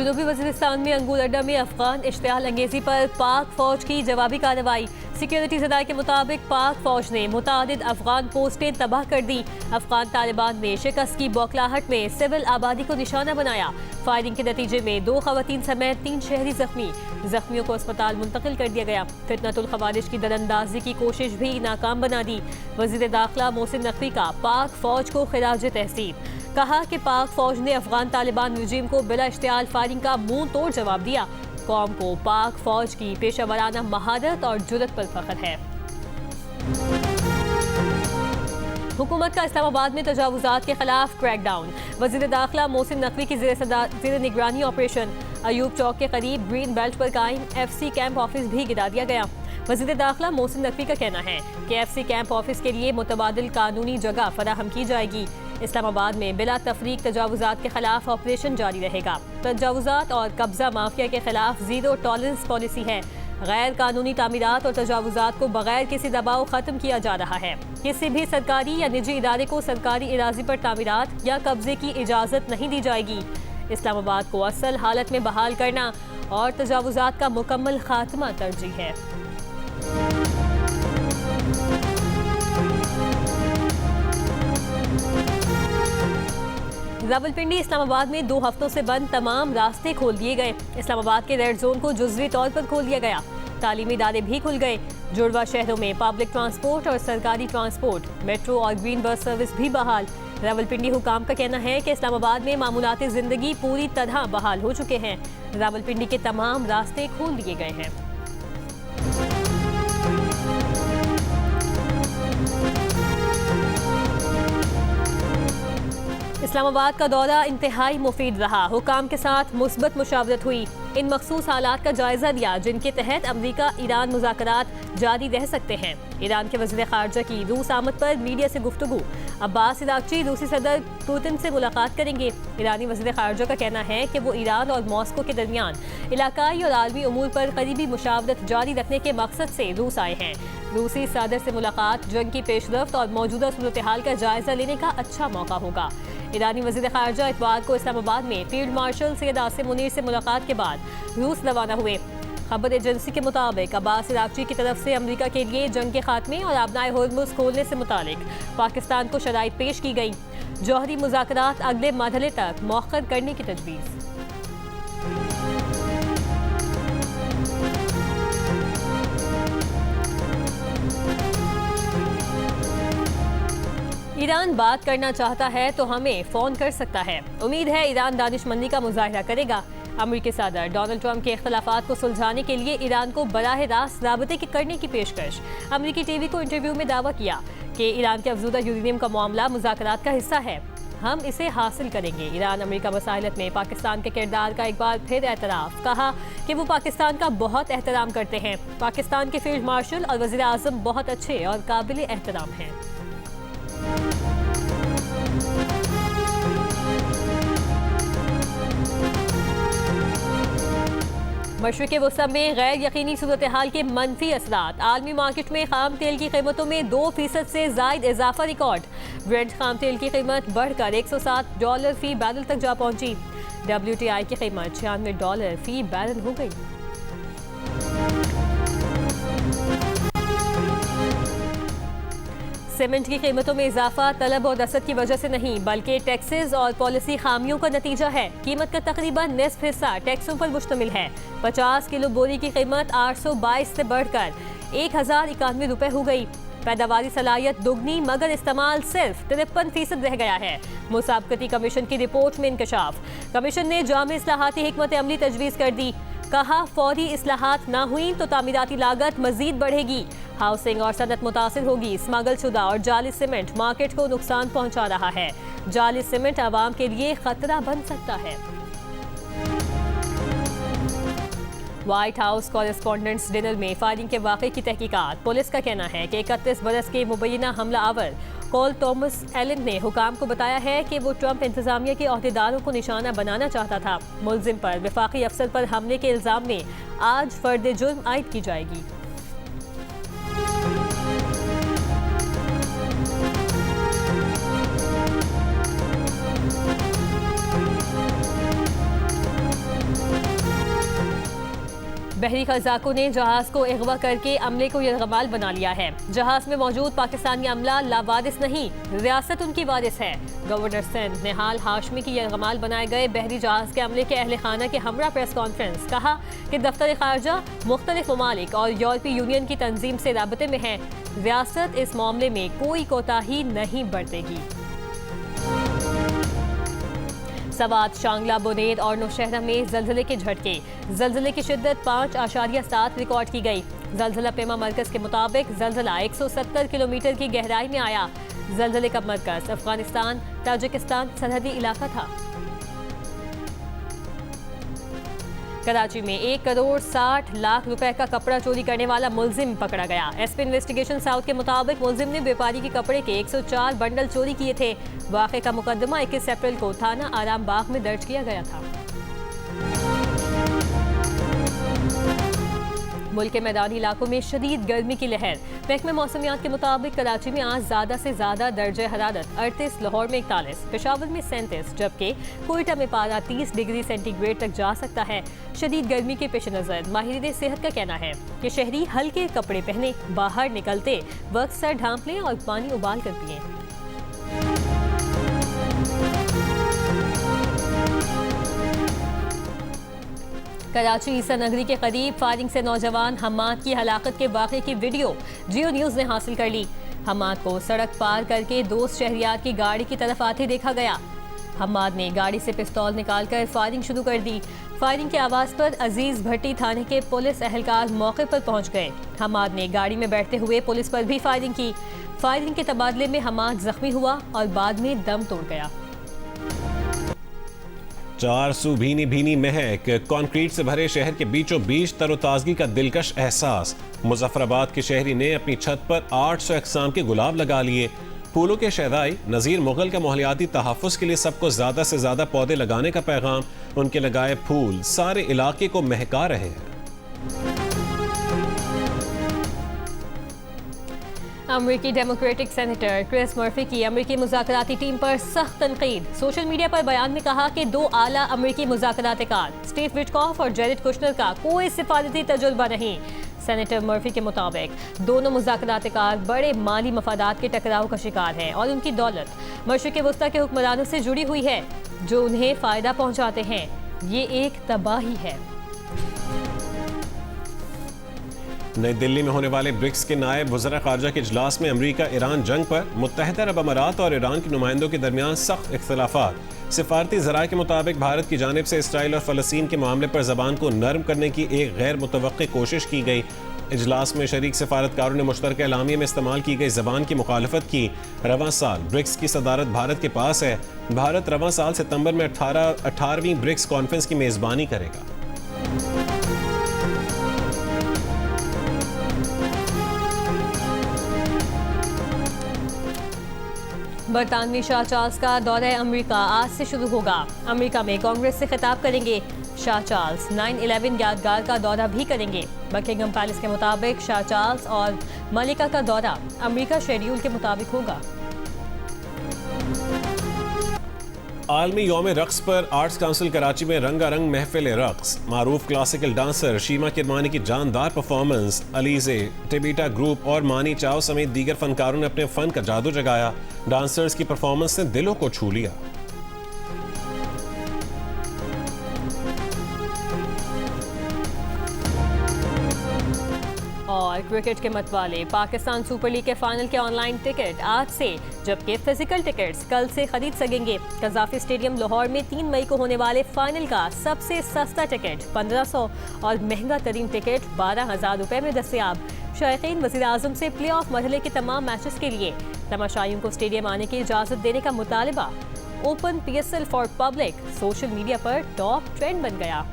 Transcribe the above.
जुनूबी वज़ीरिस्तान में अंगूर अड्डा में अफगान इश्तिहाल अंगेजी पर पाक फौज की जवाबी कार्रवाई। सिक्योरिटी ज़राए के मुताबिक पाक फौज ने मुतादिद अफगान पोस्टें तबाह कर दी। अफगान तालिबान ने शिकस्त की बौखलाहट में सिविल आबादी को निशाना बनाया। फायरिंग के नतीजे में 2 खवातीन समेत 3 शहरी जख्मी। जख्मियों को अस्पताल मुंतकिल कर दिया गया। फितनतुल खवारिज की दरअंदाजी की कोशिश भी नाकाम बना दी। वज़ीर दाखिला मोहसिन नकवी का पाक फौज को खिराज तहसीन। कहा कि पाक फौज ने अफगान तालिबान रजीम को बिला इश्तियाल फायरिंग का मुंह तोड़ जवाब दिया। कौम को पाक फौज की पेशावराना महारत और जुर्रत पर फख्र है। हुकूमत का इस्लामाबाद में तजावुजात के खिलाफ क्रैकडाउन। वज़ीर दाखिला मोहसिन नकवी की ज़ेर निगरानी ऑपरेशन अयूब चौक के करीब ग्रीन बेल्ट पर कायम FC कैंप ऑफिस भी गिरा दिया गया। वज़ीर दाखिला मोहसिन नकवी का कहना है कि FC कैंप ऑफिस के लिए मुतबादिल कानूनी जगह फराहम की जाएगी। इस्लामाबाद में बिला तफरीक तजावुजात के खिलाफ ऑपरेशन जारी रहेगा। तजावुजात और कब्जा माफिया के खिलाफ जीरो टॉलरेंस पॉलिसी है। गैर कानूनी तामीरात और तजावुजात को बगैर किसी दबाव खत्म किया जा रहा है। किसी भी सरकारी या निजी इदारे को सरकारी इराजी पर तामीरात या कब्जे की इजाज़त नहीं दी जाएगी। इस्लामाबाद को असल हालत में बहाल करना और तजावुजात का मुकम्मल खात्मा तरजीह है। रावलपिंडी इस्लामाबाद में 2 हफ्तों से बंद तमाम रास्ते खोल दिए गए। इस्लामाबाद के रेड जोन को जुज़वी तौर पर खोल दिया गया। तालीमी इदारे भी खुल गए। जुड़वा शहरों में पब्लिक ट्रांसपोर्ट और सरकारी ट्रांसपोर्ट, मेट्रो और ग्रीन बस सर्विस भी बहाल। रावलपिंडी हुकाम का कहना है कि इस्लामाबाद में मामूलाती ज़िंदगी पूरी तरह बहाल हो चुके हैं। रावलपिंडी के तमाम रास्ते खोल दिए गए हैं। इस्लामाबाद का दौरा इंतहाई मुफीद रहा। हुकाम के साथ मुस्बत मुशावरत हुई। इन मखसूस हालात का जायजा लिया जिनके तहत अमरीका ईरान मुज़ाकरात जारी रह सकते हैं। ईरान के वज़ीर ख़ारजा की रूस आमद पर मीडिया से गुफ्तगू। अब्बास इराक़ची रूसी सदर पुतिन से मुलाकात करेंगे। ईरानी वज़ीर ख़ारजा का कहना है कि वो ईरान और मॉस्को के दरमियान इलाकाई और आलमी उमूर पर करीबी मुशावरत जारी रखने के मकसद से रूस आए हैं। रूसी सदर से मुलाकात जंग की पेशरफ्त और मौजूदा सूरत हाल का जायजा लेने का अच्छा मौका होगा। ईरानी वज़ीर ख़ारजा इतवार को इस्लामाबाद में फील्ड मार्शल सैयद आसिम मुनीर से मुलाकात के बाद रूस रवाना हुए। खबर एजेंसी के मुताबिक अब्बास इराक़ची की तरफ से अमरीका के लिए जंग के खात्मे और आबनाए होर्मुज़ खोलने से मुतालिक पाकिस्तान को शराइत पेश की गई। जौहरी मुज़ाकरात अगले मरहले तक मौख़र करने की तजवीज़। ईरान बात करना चाहता है तो हमें फ़ोन कर सकता है। उम्मीद है ईरान दानिशमंदी का मुजाहिरा करेगा। अमेरिकी सदर डोनाल्ड ट्रंप के इख्तलाफात को सुलझाने के लिए ईरान को बराह रास्त राबते करने की पेशकश। अमेरिकी टीवी को इंटरव्यू में दावा किया कि ईरान के अफजूदा यूरेनियम का मामला मुज़ाकरात का हिस्सा है। हम इसे हासिल करेंगे। ईरान अमेरिका मसाइलत में पाकिस्तान के किरदार का एक बार फिर एतराफ़। कहा कि वो पाकिस्तान का बहुत एहतराम करते हैं। पाकिस्तान के फील्ड मार्शल और वज़ीर आज़म बहुत अच्छे और काबिल एहतराम हैं। मशरिक़ वस्ती में गैर यकीनी सूरत हाल के मनफी असरात। आलमी मार्केट में खाम तेल की कीमतों में 2% से ज़ायद इजाफा रिकॉर्ड। ब्रेंट खाम तेल की कीमत बढ़कर $107 फी बैरल तक जा पहुंची। WTI की कीमत $96 फी बैरल हो गई। सीमेंट की कीमतों में इजाफा तलब और रसद की वजह से नहीं बल्कि टैक्सेस और पॉलिसी खामियों का नतीजा है। कीमत का तकरीबन निस्फ हिस्सा टैक्सों पर मुश्तमिल है। 50 किलो बोरी की कीमत 822 से बढ़कर 1091 रुपए हो गई। पैदावारी सलाहियत दुगनी मगर इस्तेमाल सिर्फ 53% रह गया है। मुसाबकती कमीशन की रिपोर्ट में इंकशाफ। कमीशन ने जामे इस्लाहाती हिकमत अमली तजवीज़ कर दी। कहा फौरी इस्लाहात ना हुई तो तामीराती लागत मजीद बढ़ेगी। हाउसिंग और सनत मुतासिर होगी। स्मगल शुदा और जाली सीमेंट मार्केट को नुकसान पहुंचा रहा है। जाली सीमेंट आवाम के लिए खतरा बन सकता है। व्हाइट हाउस कॉरेस्पॉन्डेंट्स डिनर में फायरिंग के वाक़े की तहकीकात। पुलिस का कहना है कि 31 बरस के मुबैना हमला आवर कॉल थॉमस एलन ने हुकाम को बताया है कि वो ट्रंप इंतजामिया के अहदेदारों को निशाना बनाना चाहता था। मुलजिम पर वफाकी अफसर पर हमले के इल्ज़ाम में आज फर्द जुर्म आयद की जाएगी। बहरी खजाकों ने जहाज को अगवा करके अमले को यरगमाल बना लिया है। जहाज में मौजूद पाकिस्तानी अमला लावारिस नहीं, रियासत उनकी वारिस है। गवर्नर सिंध निहाल हाशमी की यरगमाल बनाए गए बहरी जहाज के अमले के अहले खाना के हमरा प्रेस कॉन्फ्रेंस। कहा कि दफ्तर खारजा मुख्तलिफ ममालिक और यूरोपीय यूनियन की तंजीम से राबते में है। रियासत इस मामले में कोई कोताही नहीं बरतेगी। सवात, शांगला, बुनेद और नौशहरा में जल्जले के झटके। जल्जले की शिद्दत 5.7 रिकॉर्ड की गई। जल्जला पेमा मरकज के मुताबिक जल्जला 170 किलोमीटर की गहराई में आया। जल्जले का मरकज अफगानिस्तान ताजिकिस्तान सरहदी इलाका था। कराची में 1 करोड़ 60 लाख रुपए का कपड़ा चोरी करने वाला मुलजिम पकड़ा गया। एसपी इन्वेस्टिगेशन साउथ के मुताबिक मुलजिम ने व्यापारी के कपड़े के 104 बंडल चोरी किए थे। वाक़े का मुकदमा 21 अप्रैल को थाना आराम बाग में दर्ज किया गया था। मुल्क के मैदानी इलाकों में शदीद गर्मी की लहर। महकमे मौसमियात के मुताबिक कराची में आज ज़्यादा से ज़्यादा दर्जे हरारत 38, लाहौर में 41, पेशावर में 37, जबकि कोयटा में पारा 30 डिग्री सेंटीग्रेड तक जा सकता है। शदीद गर्मी के पेश नज़र माहिरीन सेहत का कहना है कि शहरी हल्के कपड़े पहने, बाहर निकलते वक्त सर ढांप लें और पानी उबाल कर पिएं। कराची ईसा नगरी के करीब फायरिंग से नौजवान हम्माद की हलाकत के वाक़े की वीडियो जियो न्यूज़ ने हासिल कर ली। हम्माद को सड़क पार करके दोस्त शहरियार की गाड़ी की तरफ आते देखा गया। हम्माद ने गाड़ी से पिस्तौल निकालकर फायरिंग शुरू कर दी। फायरिंग की आवाज़ पर अजीज भट्टी थाने के पुलिस एहलकार मौके पर पहुंच गए। हम्माद ने गाड़ी में बैठते हुए पुलिस पर भी फायरिंग की। फायरिंग के तबादले में हम्माद जख्मी हुआ और बाद में दम तोड़ गया। 400 भीनी भीनी महक, कंक्रीट से भरे शहर के बीचों बीच तरोताजगी का दिलकश एहसास। मुजफ्फराबाद के शहरी ने अपनी छत पर 800 अक़साम के गुलाब लगा लिए। फूलों के शहदाई नज़ीर मुगल का माहौलियाती तहफ़्फ़ुज़ के लिए सबको ज़्यादा से ज़्यादा पौधे लगाने का पैगाम। उनके लगाए फूल सारे इलाके को महका रहे हैं। अमरीकी डेमोक्रेटिक सेनेटर क्रिस मर्फी की अमरीकी मुज़ाकराती टीम पर सख्त तनकीद। सोशल मीडिया पर बयान में कहा कि 2 आला अमरीकी मुज़ाकरातकार स्टीव विटकॉफ और जेरेड कुशनर का कोई सिफारती तजुर्बा नहीं। सेनेटर मर्फी के मुताबिक दोनों मुज़ाकरातकार बड़े माली मफादात के टकराव का शिकार हैं और उनकी दौलत मशरिक़ वस्ता के हुक्मरानों से जुड़ी हुई है जो उन्हें फ़ायदा पहुँचाते हैं। ये एक तबाही है। नई दिल्ली में होने वाले ब्रिक्स के नायब वज़ीर ख़ारजा के इजलास में अमरीका ईरान जंग पर मुत्तहिदा अरब अमारात और ईरान के नुमाइंदों के दरमियान सख्त इख्तिलाफ़ात। सिफारती ज़राए के मुताबिक भारत की जानिब से इसराइल और फ़लस्तीन के मामले पर ज़बान को नरम करने की एक गैर मुतवक्की कोशिश की गई। इजलास में शरीक सफारतकारों ने मुश्तरका एलामिया में इस्तेमाल की गई ज़बान की मुखालफत की। रवां साल ब्रिक्स की सदारत भारत के पास है। भारत रवां साल सितंबर में 18वीं ब्रिक्स कॉन्फ्रेंस की मेज़बानी करेगा। बरतानवी शाह चार्ल्स का दौरा अमेरिका आज से शुरू होगा। अमेरिका में कांग्रेस से खिताब करेंगे। शाह चार्ल्स 9/11 यादगार का दौरा भी करेंगे। बकिंगम पैलेस के मुताबिक शाह चार्ल्स और मलिका का दौरा अमेरिका शेड्यूल के मुताबिक होगा। आलमी यौम रक्स पर आर्ट्स काउंसिल कराची में रंगारंग महफिल रक्स। मारूफ क्लासिकल डांसर शीमा किरमानी की जानदार परफॉर्मेंस। अलीजे, टिबिटा ग्रुप और मानी चाव समेत दीगर फनकारों ने अपने फन का जादू जगाया। डांसर्स की परफॉर्मेंस ने दिलों को छू लिया। और क्रिकेट के मतवाले, पाकिस्तान सुपर लीग के फाइनल के ऑनलाइन टिकट आज से, जबकि फिजिकल टिकट्स कल से खरीद सकेंगे। कज़ाफी स्टेडियम लाहौर में 3 मई को होने वाले फाइनल का सबसे सस्ता टिकट 1500 और महंगा तरीन टिकट 12,000 रुपए में दस्तयाब। शायकीन वज़ीर आज़म से प्ले ऑफ मरहले के तमाम मैचेस के लिए तमाशाइयों को स्टेडियम आने की इजाज़त देने का मुतालबा। Open PSL for public social media पर टॉप ट्रेंड बन गया।